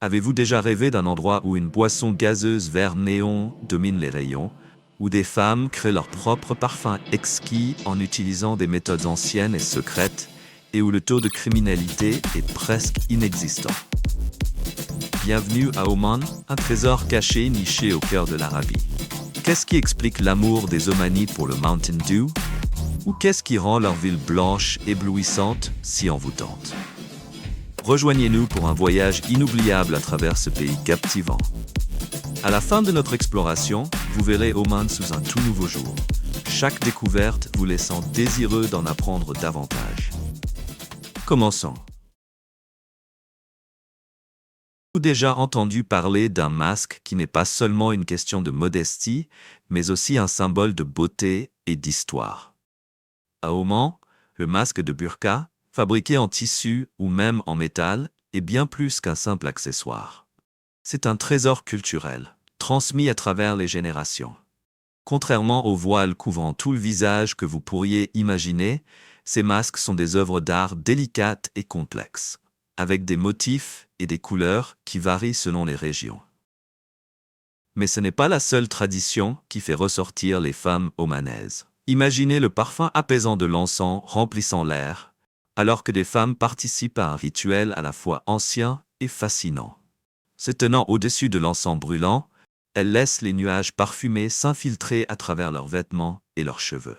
Avez-vous déjà rêvé d'un endroit où une boisson gazeuse vert néon domine les rayons, où des femmes créent leur propre parfum exquis en utilisant des méthodes anciennes et secrètes, et où le taux de criminalité est presque inexistant? Bienvenue à Oman, un trésor caché niché au cœur de l'Arabie. Qu'est-ce qui explique l'amour des Omanides pour le Mountain Dew? Ou qu'est-ce qui rend leur ville blanche, éblouissante, si envoûtante? Rejoignez-nous pour un voyage inoubliable à travers ce pays captivant. À la fin de notre exploration, vous verrez Oman sous un tout nouveau jour. Chaque découverte vous laissant désireux d'en apprendre davantage. Commençons. Avez-vous déjà entendu parler d'un masque qui n'est pas seulement une question de modestie, mais aussi un symbole de beauté et d'histoire? À Oman, le masque de burqa, fabriqué en tissu ou même en métal, est bien plus qu'un simple accessoire. C'est un trésor culturel, transmis à travers les générations. Contrairement aux voiles couvrant tout le visage que vous pourriez imaginer, ces masques sont des œuvres d'art délicates et complexes, avec des motifs et des couleurs qui varient selon les régions. Mais ce n'est pas la seule tradition qui fait ressortir les femmes omanaises. Imaginez le parfum apaisant de l'encens remplissant l'air, alors que des femmes participent à un rituel à la fois ancien et fascinant. Se tenant au-dessus de l'encens brûlant, elles laissent les nuages parfumés s'infiltrer à travers leurs vêtements et leurs cheveux.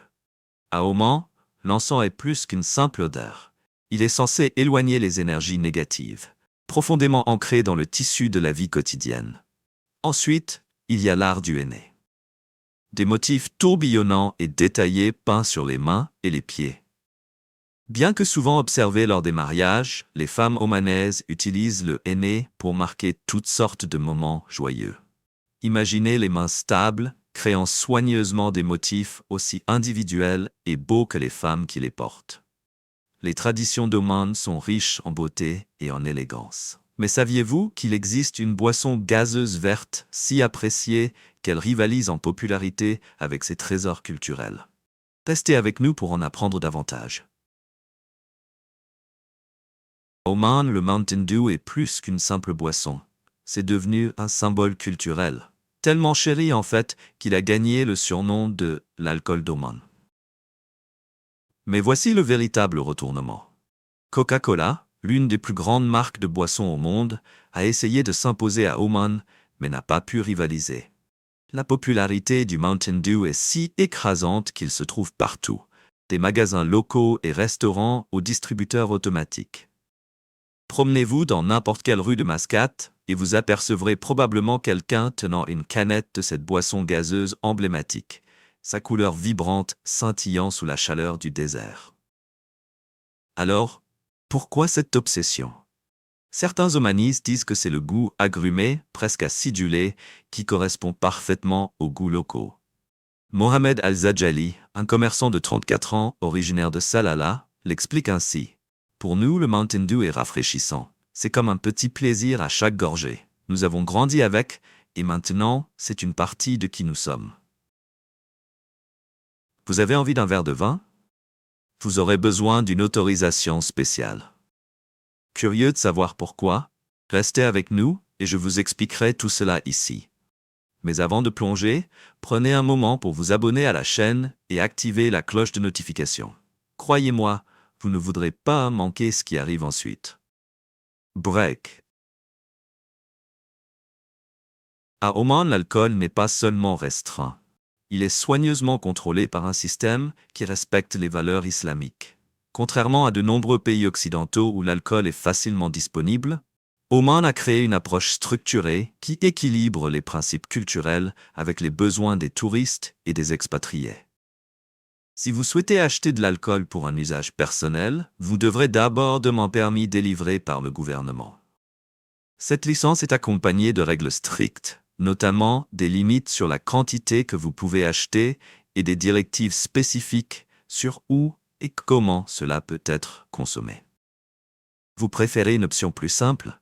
À Oman, l'encens est plus qu'une simple odeur. Il est censé éloigner les énergies négatives, profondément ancrées dans le tissu de la vie quotidienne. Ensuite, il y a l'art du henné. Des motifs tourbillonnants et détaillés peints sur les mains et les pieds. Bien que souvent observé lors des mariages, les femmes omanaises utilisent le henné pour marquer toutes sortes de moments joyeux. Imaginez les mains stables, créant soigneusement des motifs aussi individuels et beaux que les femmes qui les portent. Les traditions d'Oman sont riches en beauté et en élégance. Mais saviez-vous qu'il existe une boisson gazeuse verte si appréciée qu'elle rivalise en popularité avec ses trésors culturels? Restez avec nous pour en apprendre davantage. À Oman, le Mountain Dew est plus qu'une simple boisson. C'est devenu un symbole culturel. Tellement chéri en fait qu'il a gagné le surnom de l'alcool d'Oman. Mais voici le véritable retournement. Coca-Cola, l'une des plus grandes marques de boissons au monde, a essayé de s'imposer à Oman, mais n'a pas pu rivaliser. La popularité du Mountain Dew est si écrasante qu'il se trouve partout, des magasins locaux et restaurants aux distributeurs automatiques. Promenez-vous dans n'importe quelle rue de Mascate et vous apercevrez probablement quelqu'un tenant une canette de cette boisson gazeuse emblématique, sa couleur vibrante scintillant sous la chaleur du désert. Alors, pourquoi cette obsession? Certains omanistes disent que c'est le goût agrumé, presque acidulé, qui correspond parfaitement aux goûts locaux. Mohamed Al-Zajali, un commerçant de 34 ans, originaire de Salalah, l'explique ainsi. Pour nous, le Mountain Dew est rafraîchissant. C'est comme un petit plaisir à chaque gorgée. Nous avons grandi avec, et maintenant, c'est une partie de qui nous sommes. Vous avez envie d'un verre de vin? Vous aurez besoin d'une autorisation spéciale. Curieux de savoir pourquoi? Restez avec nous et je vous expliquerai tout cela ici. Mais avant de plonger, prenez un moment pour vous abonner à la chaîne et activer la cloche de notification. Croyez-moi, vous ne voudrez pas manquer ce qui arrive ensuite. Break. À Oman, l'alcool n'est pas seulement restreint. Il est soigneusement contrôlé par un système qui respecte les valeurs islamiques. Contrairement à de nombreux pays occidentaux où l'alcool est facilement disponible, Oman a créé une approche structurée qui équilibre les principes culturels avec les besoins des touristes et des expatriés. Si vous souhaitez acheter de l'alcool pour un usage personnel, vous devrez d'abord demander un permis délivré par le gouvernement. Cette licence est accompagnée de règles strictes, notamment des limites sur la quantité que vous pouvez acheter et des directives spécifiques sur où et comment cela peut être consommé. Vous préférez une option plus simple?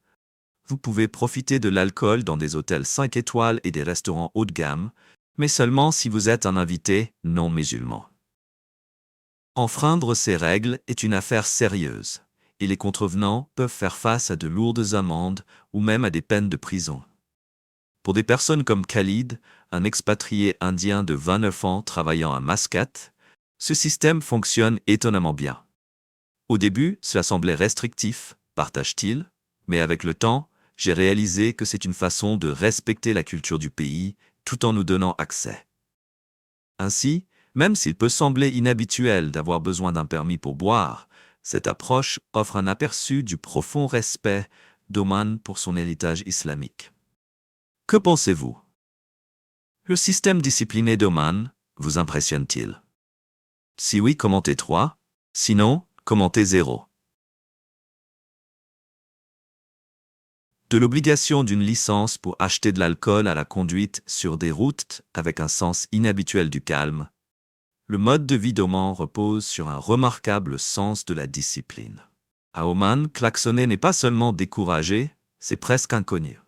Vous pouvez profiter de l'alcool dans des hôtels 5 étoiles et des restaurants haut de gamme, mais seulement si vous êtes un invité non musulman. Enfreindre ces règles est une affaire sérieuse, et les contrevenants peuvent faire face à de lourdes amendes ou même à des peines de prison. Pour des personnes comme Khalid, un expatrié indien de 29 ans travaillant à Mascate, ce système fonctionne étonnamment bien. Au début, cela semblait restrictif, partage-t-il, mais avec le temps, j'ai réalisé que c'est une façon de respecter la culture du pays tout en nous donnant accès. Ainsi, même s'il peut sembler inhabituel d'avoir besoin d'un permis pour boire, cette approche offre un aperçu du profond respect d'Oman pour son héritage islamique. Que pensez-vous? Le système discipliné d'Oman vous impressionne-t-il? Si oui, commentez 3. Sinon, commentez 0. De l'obligation d'une licence pour acheter de l'alcool à la conduite sur des routes avec un sens inhabituel du calme, le mode de vie d'Oman repose sur un remarquable sens de la discipline. À Oman, klaxonner n'est pas seulement découragé, c'est presque inconnu.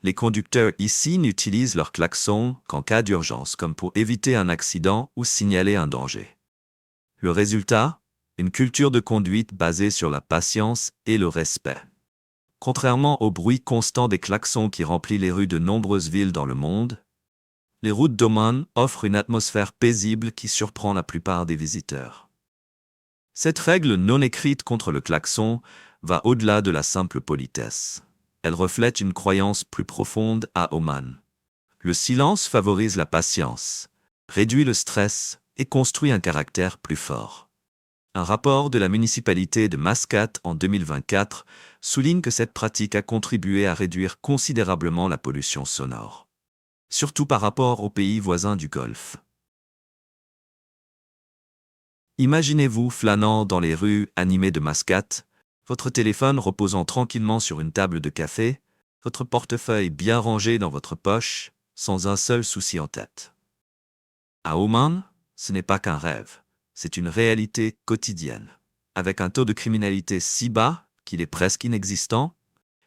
Les conducteurs ici n'utilisent leur klaxon qu'en cas d'urgence, comme pour éviter un accident ou signaler un danger. Le résultat? Une culture de conduite basée sur la patience et le respect. Contrairement au bruit constant des klaxons qui remplit les rues de nombreuses villes dans le monde, les routes d'Oman offrent une atmosphère paisible qui surprend la plupart des visiteurs. Cette règle non écrite contre le klaxon va au-delà de la simple politesse. Elle reflète une croyance plus profonde à Oman. Le silence favorise la patience, réduit le stress et construit un caractère plus fort. Un rapport de la municipalité de Mascate en 2024 souligne que cette pratique a contribué à réduire considérablement la pollution sonore, surtout par rapport aux pays voisins du Golfe. Imaginez-vous flânant dans les rues animées de Mascate, votre téléphone reposant tranquillement sur une table de café, votre portefeuille bien rangé dans votre poche, sans un seul souci en tête. À Oman, ce n'est pas qu'un rêve, c'est une réalité quotidienne. Avec un taux de criminalité si bas qu'il est presque inexistant,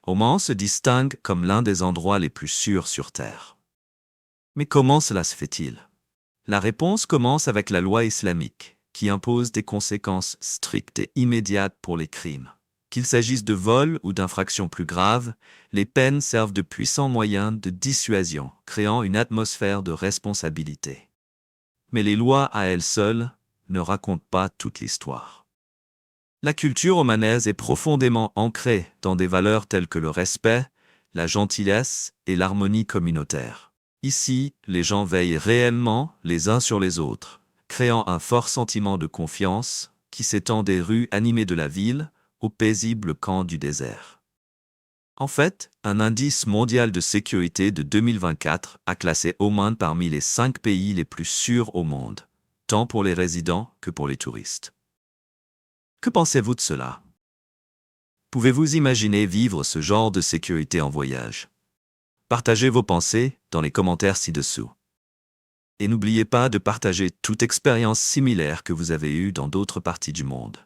Oman se distingue comme l'un des endroits les plus sûrs sur Terre. Mais comment cela se fait-il? La réponse commence avec la loi islamique, qui impose des conséquences strictes et immédiates pour les crimes. Qu'il s'agisse de vol ou d'infractions plus graves, les peines servent de puissants moyens de dissuasion, créant une atmosphère de responsabilité. Mais les lois à elles seules ne racontent pas toute l'histoire. La culture omanaise est profondément ancrée dans des valeurs telles que le respect, la gentillesse et l'harmonie communautaire. Ici, les gens veillent réellement les uns sur les autres, créant un fort sentiment de confiance qui s'étend des rues animées de la ville au paisible camp du désert. En fait, un indice mondial de sécurité de 2024 a classé Oman parmi les 5 pays les plus sûrs au monde, tant pour les résidents que pour les touristes. Que pensez-vous de cela? Pouvez-vous imaginer vivre ce genre de sécurité en voyage? Partagez vos pensées dans les commentaires ci-dessous. Et n'oubliez pas de partager toute expérience similaire que vous avez eue dans d'autres parties du monde.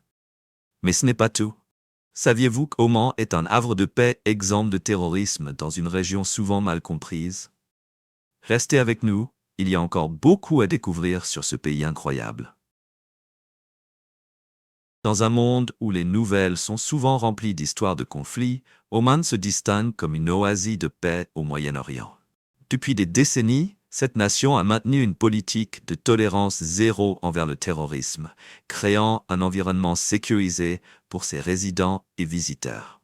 Mais ce n'est pas tout. Saviez-vous qu'Oman est un havre de paix exempt de terrorisme dans une région souvent mal comprise? Restez avec nous, il y a encore beaucoup à découvrir sur ce pays incroyable. Dans un monde où les nouvelles sont souvent remplies d'histoires de conflits, Oman se distingue comme une oasis de paix au Moyen-Orient. Depuis des décennies, cette nation a maintenu une politique de tolérance zéro envers le terrorisme, créant un environnement sécurisé pour ses résidents et visiteurs.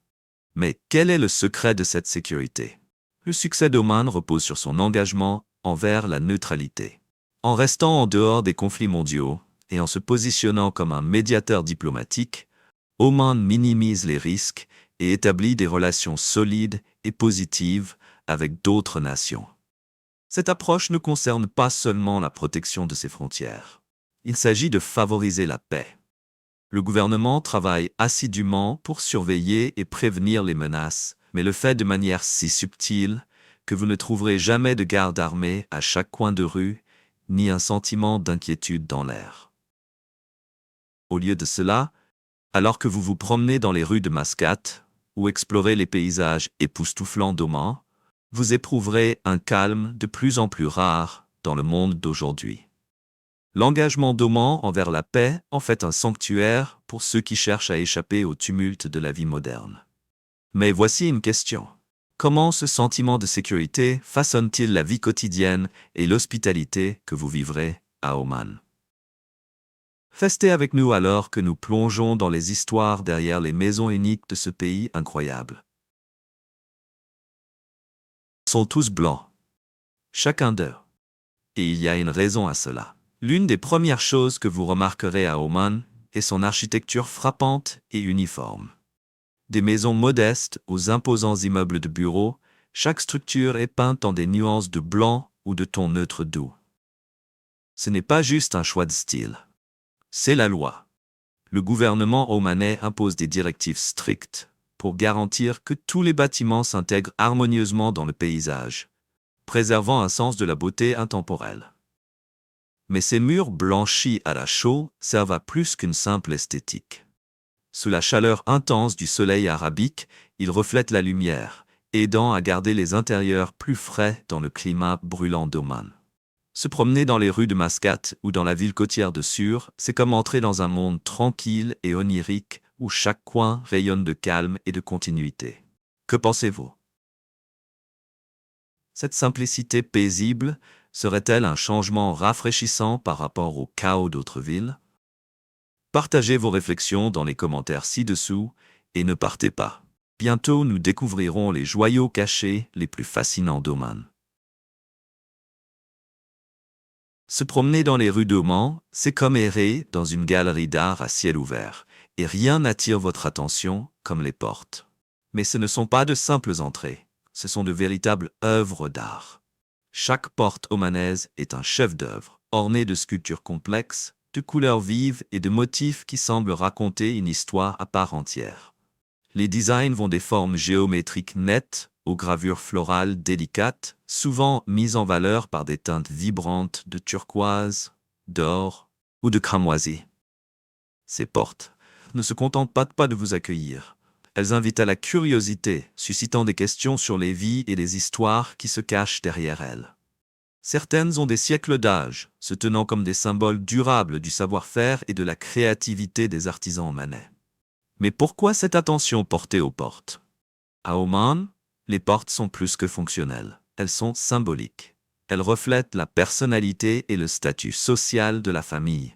Mais quel est le secret de cette sécurité? Le succès d'Oman repose sur son engagement envers la neutralité. En restant en dehors des conflits mondiaux et en se positionnant comme un médiateur diplomatique, Oman minimise les risques et établit des relations solides et positives avec d'autres nations. Cette approche ne concerne pas seulement la protection de ses frontières. Il s'agit de favoriser la paix. Le gouvernement travaille assidûment pour surveiller et prévenir les menaces, mais le fait de manière si subtile que vous ne trouverez jamais de garde armée à chaque coin de rue, ni un sentiment d'inquiétude dans l'air. Au lieu de cela, alors que vous vous promenez dans les rues de Mascate ou explorez les paysages époustouflants d'Oman, vous éprouverez un calme de plus en plus rare dans le monde d'aujourd'hui. L'engagement d'Oman envers la paix en fait un sanctuaire pour ceux qui cherchent à échapper au tumulte de la vie moderne. Mais voici une question. Comment ce sentiment de sécurité façonne-t-il la vie quotidienne et l'hospitalité que vous vivrez à Oman? Restez avec nous alors que nous plongeons dans les histoires derrière les maisons uniques de ce pays incroyable. Ils sont tous blancs. Chacun d'eux. Et il y a une raison à cela. L'une des premières choses que vous remarquerez à Oman est son architecture frappante et uniforme. Des maisons modestes aux imposants immeubles de bureaux, chaque structure est peinte en des nuances de blanc ou de tons neutres doux. Ce n'est pas juste un choix de style. C'est la loi. Le gouvernement omanais impose des directives strictes pour garantir que tous les bâtiments s'intègrent harmonieusement dans le paysage, préservant un sens de la beauté intemporelle. Mais ces murs blanchis à la chaux servent à plus qu'une simple esthétique. Sous la chaleur intense du soleil arabique, ils reflètent la lumière, aidant à garder les intérieurs plus frais dans le climat brûlant d'Oman. Se promener dans les rues de Mascate ou dans la ville côtière de Sur, c'est comme entrer dans un monde tranquille et onirique où chaque coin rayonne de calme et de continuité. Que pensez-vous? Cette simplicité paisible serait-elle un changement rafraîchissant par rapport au chaos d'autres villes? Partagez vos réflexions dans les commentaires ci-dessous et ne partez pas. Bientôt, nous découvrirons les joyaux cachés les plus fascinants d'Oman. Se promener dans les rues d'Oman, c'est comme errer dans une galerie d'art à ciel ouvert, et rien n'attire votre attention comme les portes. Mais ce ne sont pas de simples entrées, ce sont de véritables œuvres d'art. Chaque porte omanaise est un chef-d'œuvre, orné de sculptures complexes, de couleurs vives et de motifs qui semblent raconter une histoire à part entière. Les designs vont des formes géométriques nettes aux gravures florales délicates, souvent mises en valeur par des teintes vibrantes de turquoise, d'or ou de cramoisi. Ces portes ne se contentent pas de vous accueillir. Elles invitent à la curiosité, suscitant des questions sur les vies et les histoires qui se cachent derrière elles. Certaines ont des siècles d'âge, se tenant comme des symboles durables du savoir-faire et de la créativité des artisans omanais. Mais pourquoi cette attention portée aux portes? À Oman, les portes sont plus que fonctionnelles, elles sont symboliques. Elles reflètent la personnalité et le statut social de la famille,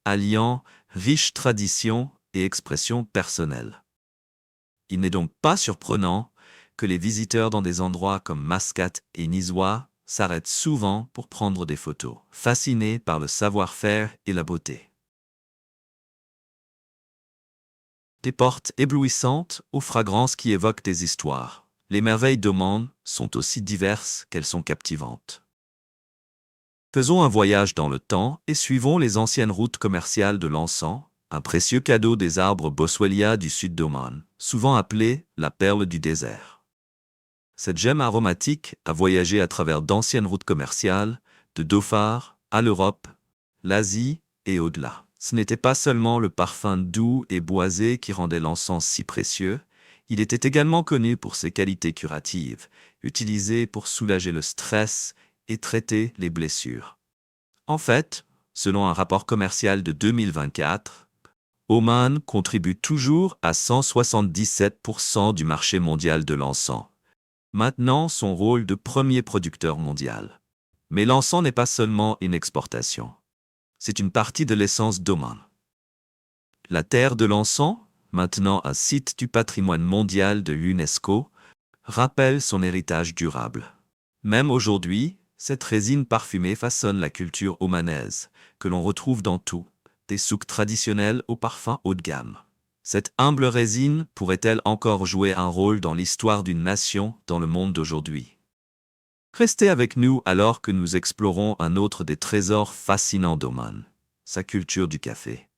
alliant riche tradition et expression personnelle. Il n'est donc pas surprenant que les visiteurs dans des endroits comme Mascate et Nizwa s'arrêtent souvent pour prendre des photos, fascinés par le savoir-faire et la beauté. Des portes éblouissantes aux fragrances qui évoquent des histoires. Les merveilles d'Oman sont aussi diverses qu'elles sont captivantes. Faisons un voyage dans le temps et suivons les anciennes routes commerciales de l'encens, un précieux cadeau des arbres Boswellia du sud d'Oman, souvent appelé la perle du désert. Cette gemme aromatique a voyagé à travers d'anciennes routes commerciales, de Dhofar à l'Europe, l'Asie et au-delà. Ce n'était pas seulement le parfum doux et boisé qui rendait l'encens si précieux, il était également connu pour ses qualités curatives, utilisées pour soulager le stress et traiter les blessures. En fait, selon un rapport commercial de 2024, Oman contribue toujours à 177% du marché mondial de l'encens, maintenant son rôle de premier producteur mondial. Mais l'encens n'est pas seulement une exportation. C'est une partie de l'essence d'Oman. La terre de l'encens, maintenant un site du patrimoine mondial de l'UNESCO, rappelle son héritage durable. Même aujourd'hui, cette résine parfumée façonne la culture omanaise, que l'on retrouve dans tout, des souks traditionnels aux parfums haut de gamme. Cette humble résine pourrait-elle encore jouer un rôle dans l'histoire d'une nation dans le monde d'aujourd'hui? Restez avec nous alors que nous explorons un autre des trésors fascinants d'Oman, sa culture du café.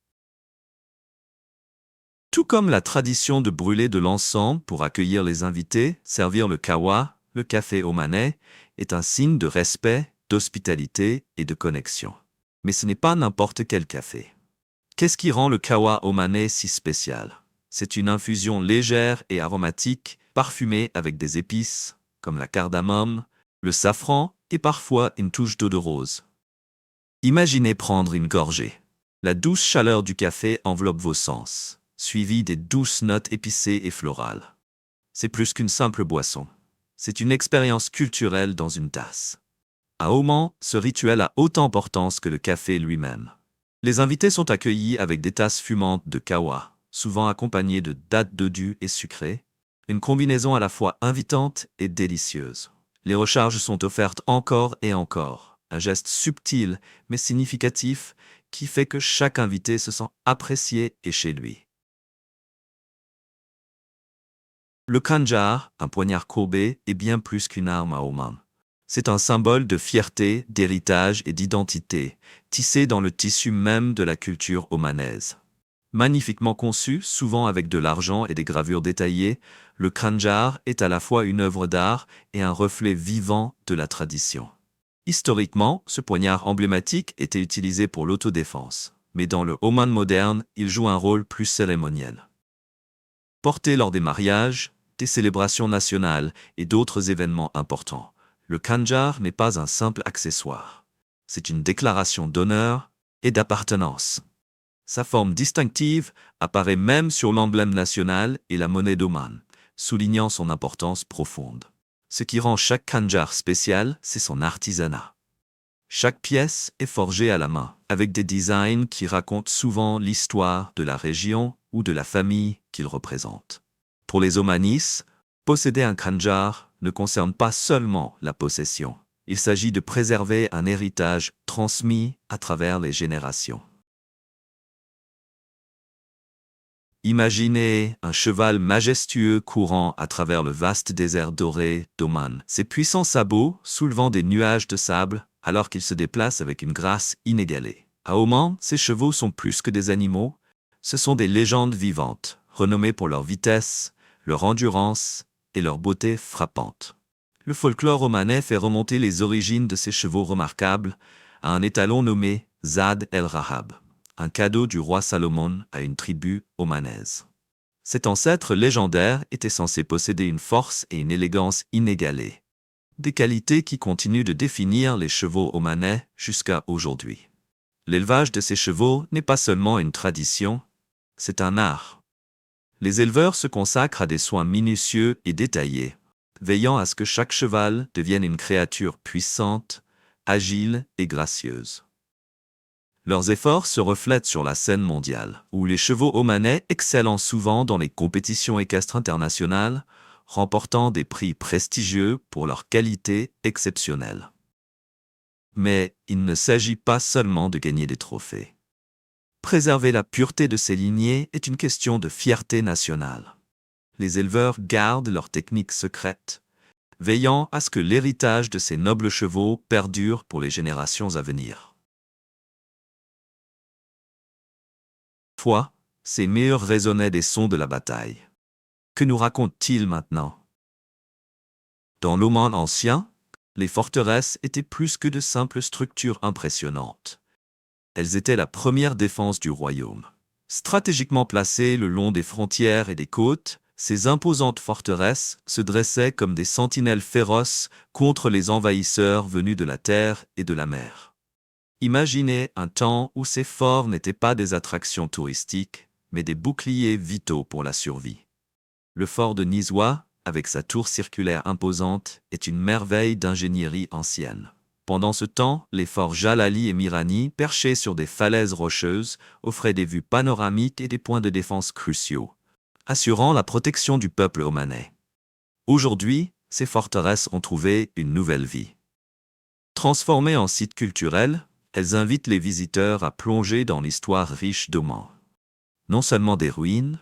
Tout comme la tradition de brûler de l'encens pour accueillir les invités, servir le kahwa, le café omanais, est un signe de respect, d'hospitalité et de connexion. Mais ce n'est pas n'importe quel café. Qu'est-ce qui rend le kahwa omanais si spécial? C'est une infusion légère et aromatique, parfumée avec des épices, comme la cardamome, le safran et parfois une touche d'eau de rose. Imaginez prendre une gorgée. La douce chaleur du café enveloppe vos sens, suivie des douces notes épicées et florales. C'est plus qu'une simple boisson. C'est une expérience culturelle dans une tasse. À Oman, ce rituel a autant d'importance que le café lui-même. Les invités sont accueillis avec des tasses fumantes de kawa, souvent accompagnées de dattes dodues et sucrées, une combinaison à la fois invitante et délicieuse. Les recharges sont offertes encore et encore, un geste subtil mais significatif qui fait que chaque invité se sent apprécié et chez lui. Le khanjar, un poignard courbé, est bien plus qu'une arme à Oman. C'est un symbole de fierté, d'héritage et d'identité, tissé dans le tissu même de la culture omanaise. Magnifiquement conçu, souvent avec de l'argent et des gravures détaillées, le khanjar est à la fois une œuvre d'art et un reflet vivant de la tradition. Historiquement, ce poignard emblématique était utilisé pour l'autodéfense, mais dans le Oman moderne, il joue un rôle plus cérémoniel. Porté lors des mariages, des célébrations nationales et d'autres événements importants, le khanjar n'est pas un simple accessoire. C'est une déclaration d'honneur et d'appartenance. Sa forme distinctive apparaît même sur l'emblème national et la monnaie d'Oman, soulignant son importance profonde. Ce qui rend chaque khanjar spécial, c'est son artisanat. Chaque pièce est forgée à la main, avec des designs qui racontent souvent l'histoire de la région ou de la famille qu'il représente. Pour les Omanis, posséder un khanjar ne concerne pas seulement la possession. Il s'agit de préserver un héritage transmis à travers les générations. Imaginez un cheval majestueux courant à travers le vaste désert doré d'Oman, ses puissants sabots soulevant des nuages de sable alors qu'il se déplace avec une grâce inégalée. À Oman, ces chevaux sont plus que des animaux, ce sont des légendes vivantes, renommées pour leur vitesse, leur endurance et leur beauté frappante. Le folklore omanais fait remonter les origines de ces chevaux remarquables à un étalon nommé Zad el-Rahab, un cadeau du roi Salomon à une tribu omanaise. Cet ancêtre légendaire était censé posséder une force et une élégance inégalées, des qualités qui continuent de définir les chevaux omanais jusqu'à aujourd'hui. L'élevage de ces chevaux n'est pas seulement une tradition, c'est un art. Les éleveurs se consacrent à des soins minutieux et détaillés, veillant à ce que chaque cheval devienne une créature puissante, agile et gracieuse. Leurs efforts se reflètent sur la scène mondiale, où les chevaux omanais excellent souvent dans les compétitions équestres internationales, remportant des prix prestigieux pour leur qualité exceptionnelle. Mais il ne s'agit pas seulement de gagner des trophées. Préserver la pureté de ces lignées est une question de fierté nationale. Les éleveurs gardent leurs techniques secrètes, veillant à ce que l'héritage de ces nobles chevaux perdure pour les générations à venir. Fois, ces murs résonnaient des sons de la bataille. Que nous racontent-ils maintenant? Dans l'Oman ancien, les forteresses étaient plus que de simples structures impressionnantes. Elles étaient la première défense du royaume. Stratégiquement placées le long des frontières et des côtes, ces imposantes forteresses se dressaient comme des sentinelles féroces contre les envahisseurs venus de la terre et de la mer. Imaginez un temps où ces forts n'étaient pas des attractions touristiques, mais des boucliers vitaux pour la survie. Le fort de Nizwa, avec sa tour circulaire imposante, est une merveille d'ingénierie ancienne. Pendant ce temps, les forts Jalali et Mirani, perchés sur des falaises rocheuses, offraient des vues panoramiques et des points de défense cruciaux, assurant la protection du peuple omanais. Aujourd'hui, ces forteresses ont trouvé une nouvelle vie. Transformées en sites culturels, elles invitent les visiteurs à plonger dans l'histoire riche d'Oman. Non seulement des ruines,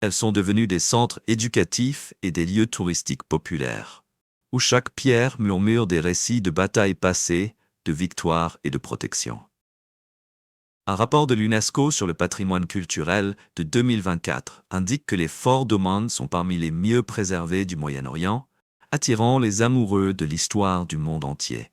elles sont devenues des centres éducatifs et des lieux touristiques populaires, où chaque pierre murmure des récits de batailles passées, de victoires et de protection. Un rapport de l'UNESCO sur le patrimoine culturel de 2024 indique que les forts d'Oman sont parmi les mieux préservés du Moyen-Orient, attirant les amoureux de l'histoire du monde entier.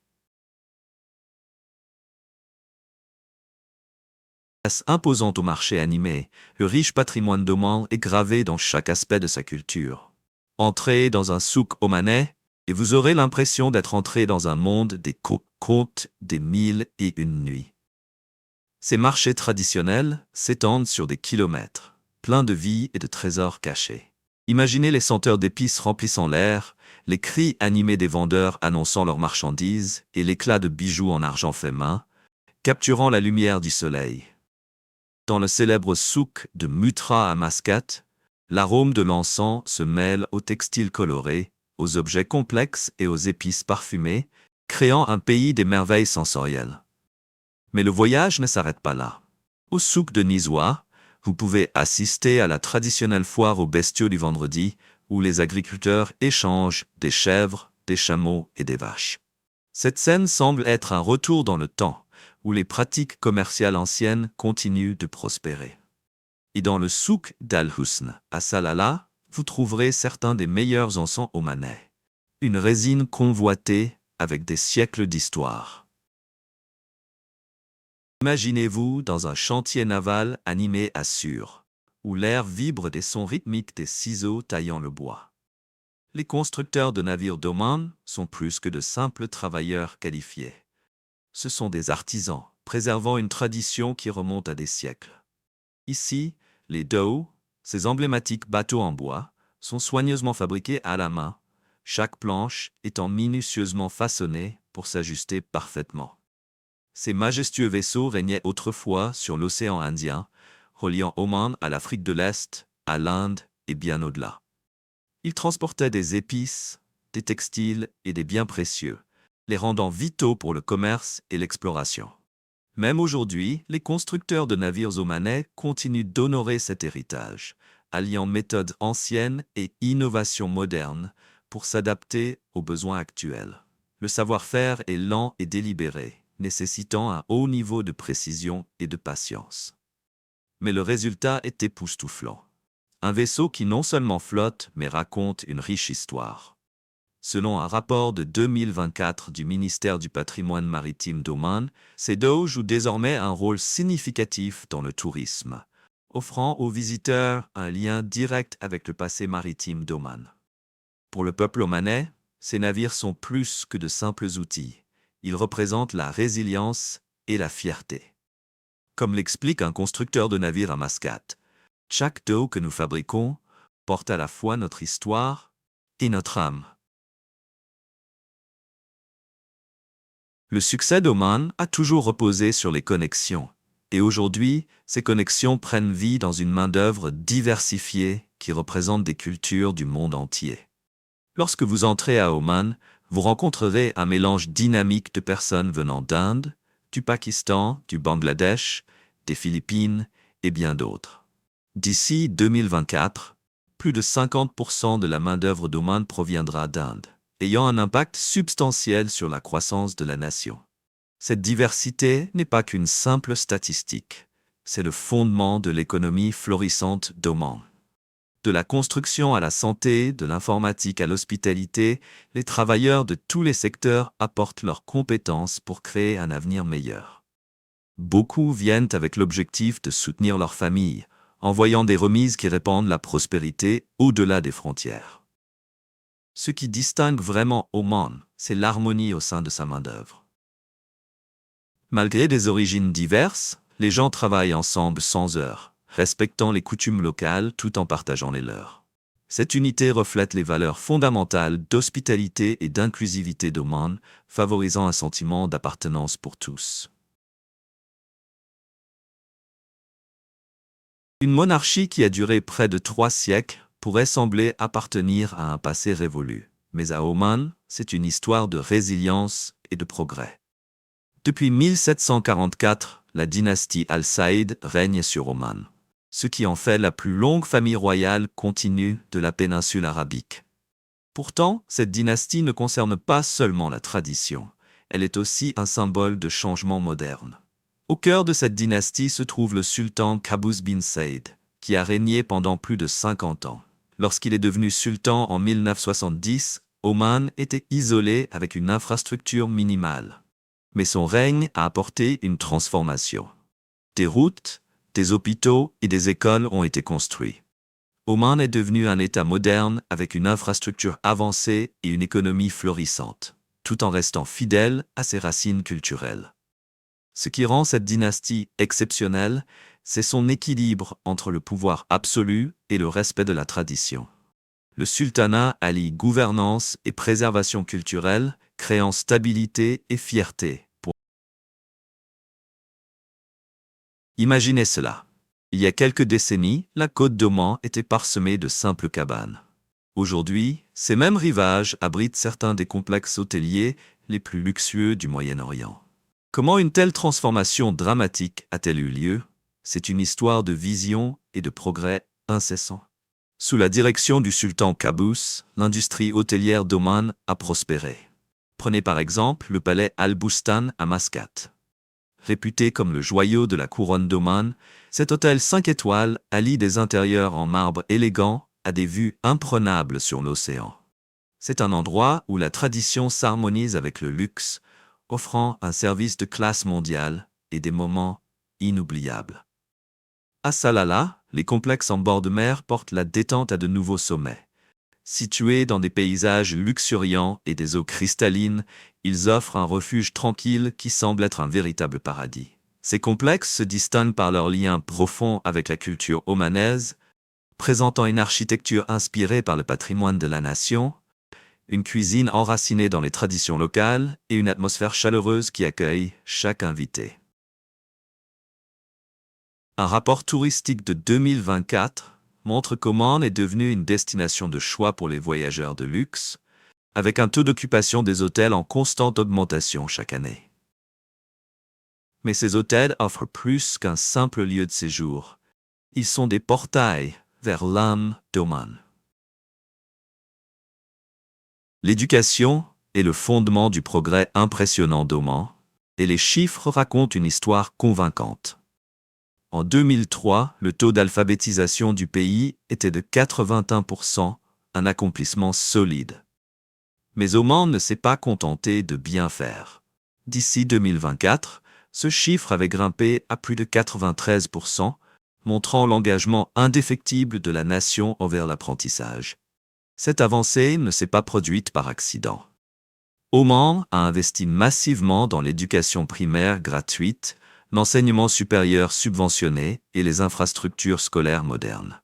Imposante au marché animé, le riche patrimoine d'Oman est gravé dans chaque aspect de sa culture. Entrez dans un souk omanais, et vous aurez l'impression d'être entré dans un monde des contes des 1000 et une nuits. Ces marchés traditionnels s'étendent sur des kilomètres, pleins de vie et de trésors cachés. Imaginez les senteurs d'épices remplissant l'air, les cris animés des vendeurs annonçant leurs marchandises et l'éclat de bijoux en argent fait main, capturant la lumière du soleil. Dans le célèbre souk de Mutra à Mascate, l'arôme de l'encens se mêle aux textiles colorés, aux objets complexes et aux épices parfumées, créant un pays des merveilles sensorielles. Mais le voyage ne s'arrête pas là. Au souk de Nizwa, vous pouvez assister à la traditionnelle foire aux bestiaux du vendredi, où les agriculteurs échangent des chèvres, des chameaux et des vaches. Cette scène semble être un retour dans le temps, où les pratiques commerciales anciennes continuent de prospérer. Et dans le souk d'Al-Husn, à Salalah, vous trouverez certains des meilleurs encens omanais. Une résine convoitée avec des siècles d'histoire. Imaginez-vous dans un chantier naval animé à Sur, où l'air vibre des sons rythmiques des ciseaux taillant le bois. Les constructeurs de navires d'Oman sont plus que de simples travailleurs qualifiés. Ce sont des artisans, préservant une tradition qui remonte à des siècles. Ici, les dhows, ces emblématiques bateaux en bois, sont soigneusement fabriqués à la main, chaque planche étant minutieusement façonnée pour s'ajuster parfaitement. Ces majestueux vaisseaux régnaient autrefois sur l'océan Indien, reliant Oman à l'Afrique de l'Est, à l'Inde et bien au-delà. Ils transportaient des épices, des textiles et des biens précieux, les rendant vitaux pour le commerce et l'exploration. Même aujourd'hui, les constructeurs de navires omanais continuent d'honorer cet héritage, alliant méthodes anciennes et innovations modernes pour s'adapter aux besoins actuels. Le savoir-faire est lent et délibéré, nécessitant un haut niveau de précision et de patience. Mais le résultat est époustouflant. Un vaisseau qui non seulement flotte, mais raconte une riche histoire. Selon un rapport de 2024 du ministère du Patrimoine maritime d'Oman, ces dhows jouent désormais un rôle significatif dans le tourisme, offrant aux visiteurs un lien direct avec le passé maritime d'Oman. Pour le peuple omanais, ces navires sont plus que de simples outils. Ils représentent la résilience et la fierté. Comme l'explique un constructeur de navires à Mascate, chaque dhow que nous fabriquons porte à la fois notre histoire et notre âme. Le succès d'Oman a toujours reposé sur les connexions, et aujourd'hui, ces connexions prennent vie dans une main-d'œuvre diversifiée qui représente des cultures du monde entier. Lorsque vous entrez à Oman, vous rencontrerez un mélange dynamique de personnes venant d'Inde, du Pakistan, du Bangladesh, des Philippines et bien d'autres. D'ici 2024, plus de 50% de la main-d'œuvre d'Oman proviendra d'Inde, ayant un impact substantiel sur la croissance de la nation. Cette diversité n'est pas qu'une simple statistique, c'est le fondement de l'économie florissante d'Oman. De la construction à la santé, de l'informatique à l'hospitalité, les travailleurs de tous les secteurs apportent leurs compétences pour créer un avenir meilleur. Beaucoup viennent avec l'objectif de soutenir leur famille, envoyant des remises qui répandent la prospérité au-delà des frontières. Ce qui distingue vraiment Oman, c'est l'harmonie au sein de sa main-d'œuvre. Malgré des origines diverses, les gens travaillent ensemble sans heurts, respectant les coutumes locales tout en partageant les leurs. Cette unité reflète les valeurs fondamentales d'hospitalité et d'inclusivité d'Oman, favorisant un sentiment d'appartenance pour tous. Une monarchie qui a duré près de 3 siècles pourrait sembler appartenir à un passé révolu, mais à Oman, c'est une histoire de résilience et de progrès. Depuis 1744, la dynastie Al-Saïd règne sur Oman, ce qui en fait la plus longue famille royale continue de la péninsule arabique. Pourtant, cette dynastie ne concerne pas seulement la tradition, elle est aussi un symbole de changement moderne. Au cœur de cette dynastie se trouve le sultan Qaboos bin Saïd, qui a régné pendant plus de 50 ans. Lorsqu'il est devenu sultan en 1970, Oman était isolé avec une infrastructure minimale. Mais son règne a apporté une transformation. Des routes, des hôpitaux et des écoles ont été construits. Oman est devenu un État moderne avec une infrastructure avancée et une économie florissante, tout en restant fidèle à ses racines culturelles. Ce qui rend cette dynastie exceptionnelle, c'est son équilibre entre le pouvoir absolu et le respect de la tradition. Le sultanat allie gouvernance et préservation culturelle, créant stabilité et fierté. Imaginez cela. Il y a quelques décennies, la côte d'Oman était parsemée de simples cabanes. Aujourd'hui, ces mêmes rivages abritent certains des complexes hôteliers les plus luxueux du Moyen-Orient. Comment une telle transformation dramatique a-t-elle eu lieu? C'est une histoire de vision et de progrès incessant. Sous la direction du sultan Qaboos, l'industrie hôtelière d'Oman a prospéré. Prenez par exemple le palais Al-Bustan à Mascate. Réputé comme le joyau de la couronne d'Oman, cet hôtel 5 étoiles allie des intérieurs en marbre élégant à des vues imprenables sur l'océan. C'est un endroit où la tradition s'harmonise avec le luxe, offrant un service de classe mondiale et des moments inoubliables. À Salalah, les complexes en bord de mer portent la détente à de nouveaux sommets. Situés dans des paysages luxuriants et des eaux cristallines, ils offrent un refuge tranquille qui semble être un véritable paradis. Ces complexes se distinguent par leur lien profond avec la culture omanaise, présentant une architecture inspirée par le patrimoine de la nation, une cuisine enracinée dans les traditions locales et une atmosphère chaleureuse qui accueille chaque invité. Un rapport touristique de 2024 montre qu'Oman est devenu une destination de choix pour les voyageurs de luxe, avec un taux d'occupation des hôtels en constante augmentation chaque année. Mais ces hôtels offrent plus qu'un simple lieu de séjour. Ils sont des portails vers l'âme d'Oman. L'éducation est le fondement du progrès impressionnant d'Oman, et les chiffres racontent une histoire convaincante. En 2003, le taux d'alphabétisation du pays était de 81%, un accomplissement solide. Mais Oman ne s'est pas contenté de bien faire. D'ici 2024, ce chiffre avait grimpé à plus de 93%, montrant l'engagement indéfectible de la nation envers l'apprentissage. Cette avancée ne s'est pas produite par accident. Oman a investi massivement dans l'éducation primaire gratuite, l'enseignement supérieur subventionné et les infrastructures scolaires modernes.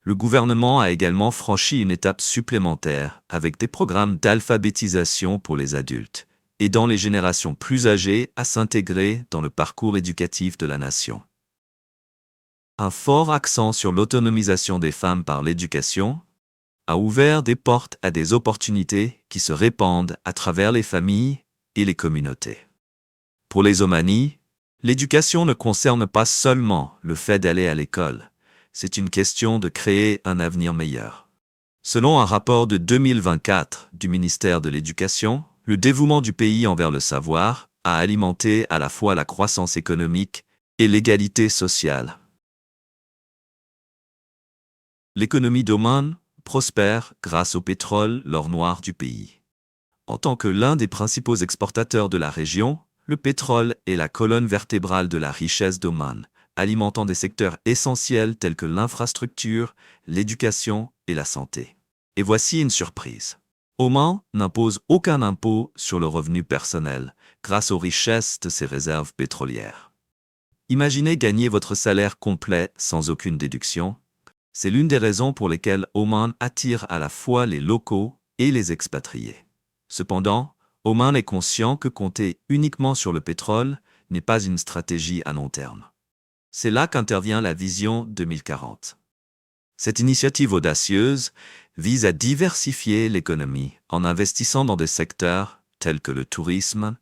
Le gouvernement a également franchi une étape supplémentaire avec des programmes d'alphabétisation pour les adultes, aidant les générations plus âgées à s'intégrer dans le parcours éducatif de la nation. Un fort accent sur l'autonomisation des femmes par l'éducation a ouvert des portes à des opportunités qui se répandent à travers les familles et les communautés. Pour les Omanis, l'éducation ne concerne pas seulement le fait d'aller à l'école, c'est une question de créer un avenir meilleur. Selon un rapport de 2024 du ministère de l'Éducation, le dévouement du pays envers le savoir a alimenté à la fois la croissance économique et l'égalité sociale. L'économie d'Oman prospère grâce au pétrole, l'or noir du pays. En tant que l'un des principaux exportateurs de la région, le pétrole est la colonne vertébrale de la richesse d'Oman, alimentant des secteurs essentiels tels que l'infrastructure, l'éducation et la santé. Et voici une surprise. Oman n'impose aucun impôt sur le revenu personnel, grâce aux richesses de ses réserves pétrolières. Imaginez gagner votre salaire complet sans aucune déduction. C'est l'une des raisons pour lesquelles Oman attire à la fois les locaux et les expatriés. Cependant, Oman est conscient que compter uniquement sur le pétrole n'est pas une stratégie à long terme. C'est là qu'intervient la Vision 2040. Cette initiative audacieuse vise à diversifier l'économie en investissant dans des secteurs tels que le tourisme,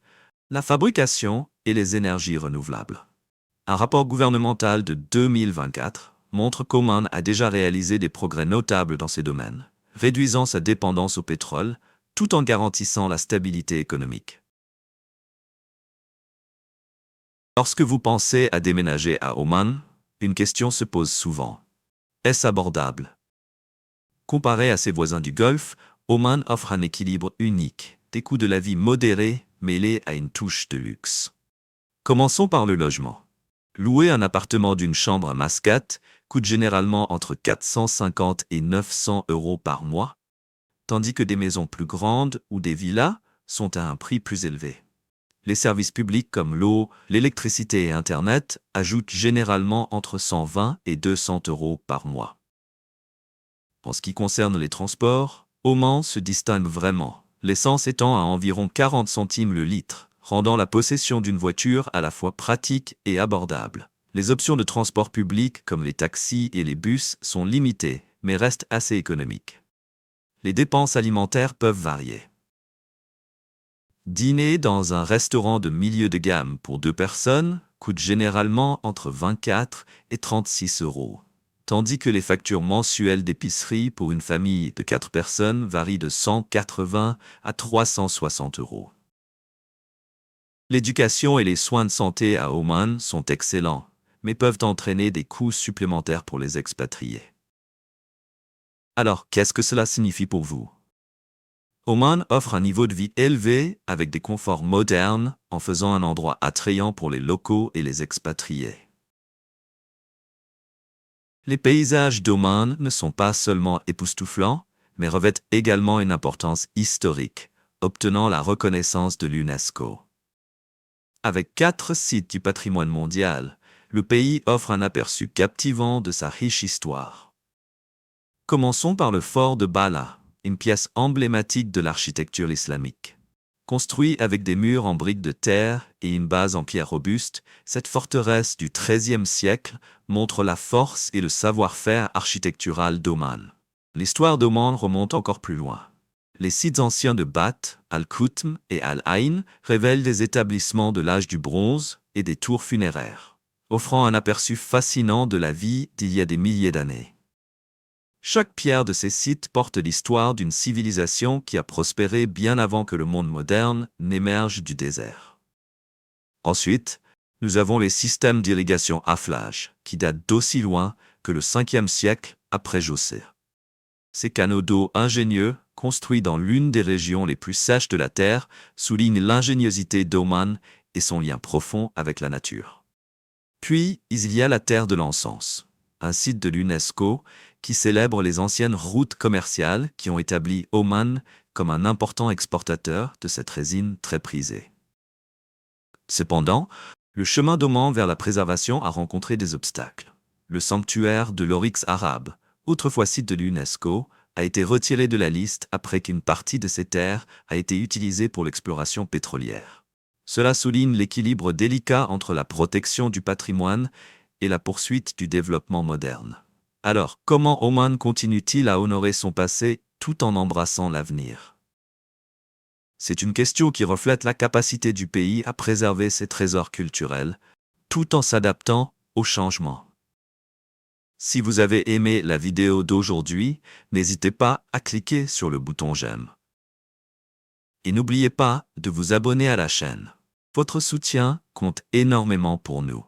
la fabrication et les énergies renouvelables. Un rapport gouvernemental de 2024 montre qu'Oman a déjà réalisé des progrès notables dans ces domaines, réduisant sa dépendance au pétrole tout en garantissant la stabilité économique. Lorsque vous pensez à déménager à Oman, une question se pose souvent. Est-ce abordable? Comparé à ses voisins du Golfe, Oman offre un équilibre unique, des coûts de la vie modérés mêlés à une touche de luxe. Commençons par le logement. Louer un appartement d'une chambre à Mascate coûte généralement entre 450 et 900 € par mois, tandis que des maisons plus grandes ou des villas sont à un prix plus élevé. Les services publics comme l'eau, l'électricité et Internet ajoutent généralement entre 120 et 200 € par mois. En ce qui concerne les transports, Oman se distingue vraiment, l'essence étant à environ 40 centimes le litre, rendant la possession d'une voiture à la fois pratique et abordable. Les options de transport public comme les taxis et les bus sont limitées, mais restent assez économiques. Les dépenses alimentaires peuvent varier. Dîner dans un restaurant de milieu de gamme pour 2 personnes coûte généralement entre 24 et 36 €, tandis que les factures mensuelles d'épicerie pour une famille de 4 personnes varient de 180 à 360 €. L'éducation et les soins de santé à Oman sont excellents, mais peuvent entraîner des coûts supplémentaires pour les expatriés. Alors, qu'est-ce que cela signifie pour vous? Oman offre un niveau de vie élevé avec des conforts modernes en faisant un endroit attrayant pour les locaux et les expatriés. Les paysages d'Oman ne sont pas seulement époustouflants, mais revêtent également une importance historique, obtenant la reconnaissance de l'UNESCO. Avec 4 sites du patrimoine mondial, le pays offre un aperçu captivant de sa riche histoire. Commençons par le fort de Bala, une pièce emblématique de l'architecture islamique. Construit avec des murs en briques de terre et une base en pierre robuste, cette forteresse du XIIIe siècle montre la force et le savoir-faire architectural d'Oman. L'histoire d'Oman remonte encore plus loin. Les sites anciens de Bat, Al-Qutm et Al-Ain révèlent des établissements de l'âge du bronze et des tours funéraires, offrant un aperçu fascinant de la vie d'il y a des milliers d'années. Chaque pierre de ces sites porte l'histoire d'une civilisation qui a prospéré bien avant que le monde moderne n'émerge du désert. Ensuite, nous avons les systèmes d'irrigation à flage, qui datent d'aussi loin que le 5e siècle après José. Ces canaux d'eau ingénieux, construits dans l'une des régions les plus sèches de la Terre, soulignent l'ingéniosité d'Oman et son lien profond avec la nature. Puis, il y a la Terre de l'Encens, un site de l'UNESCO qui célèbre les anciennes routes commerciales qui ont établi Oman comme un important exportateur de cette résine très prisée. Cependant, le chemin d'Oman vers la préservation a rencontré des obstacles. Le sanctuaire de l'Oryx arabe, autrefois site de l'UNESCO, a été retiré de la liste après qu'une partie de ces terres a été utilisée pour l'exploration pétrolière. Cela souligne l'équilibre délicat entre la protection du patrimoine et la poursuite du développement moderne. Alors, comment Oman continue-t-il à honorer son passé tout en embrassant l'avenir? C'est une question qui reflète la capacité du pays à préserver ses trésors culturels, tout en s'adaptant aux changements. Si vous avez aimé la vidéo d'aujourd'hui, n'hésitez pas à cliquer sur le bouton j'aime. Et n'oubliez pas de vous abonner à la chaîne. Votre soutien compte énormément pour nous.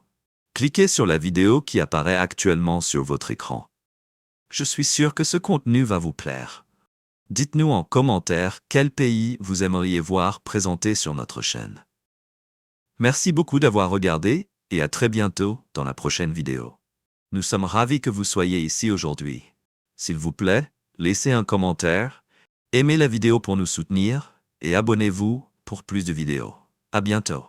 Cliquez sur la vidéo qui apparaît actuellement sur votre écran. Je suis sûr que ce contenu va vous plaire. Dites-nous en commentaire quel pays vous aimeriez voir présenté sur notre chaîne. Merci beaucoup d'avoir regardé et à très bientôt dans la prochaine vidéo. Nous sommes ravis que vous soyez ici aujourd'hui. S'il vous plaît, laissez un commentaire, aimez la vidéo pour nous soutenir et abonnez-vous pour plus de vidéos. À bientôt.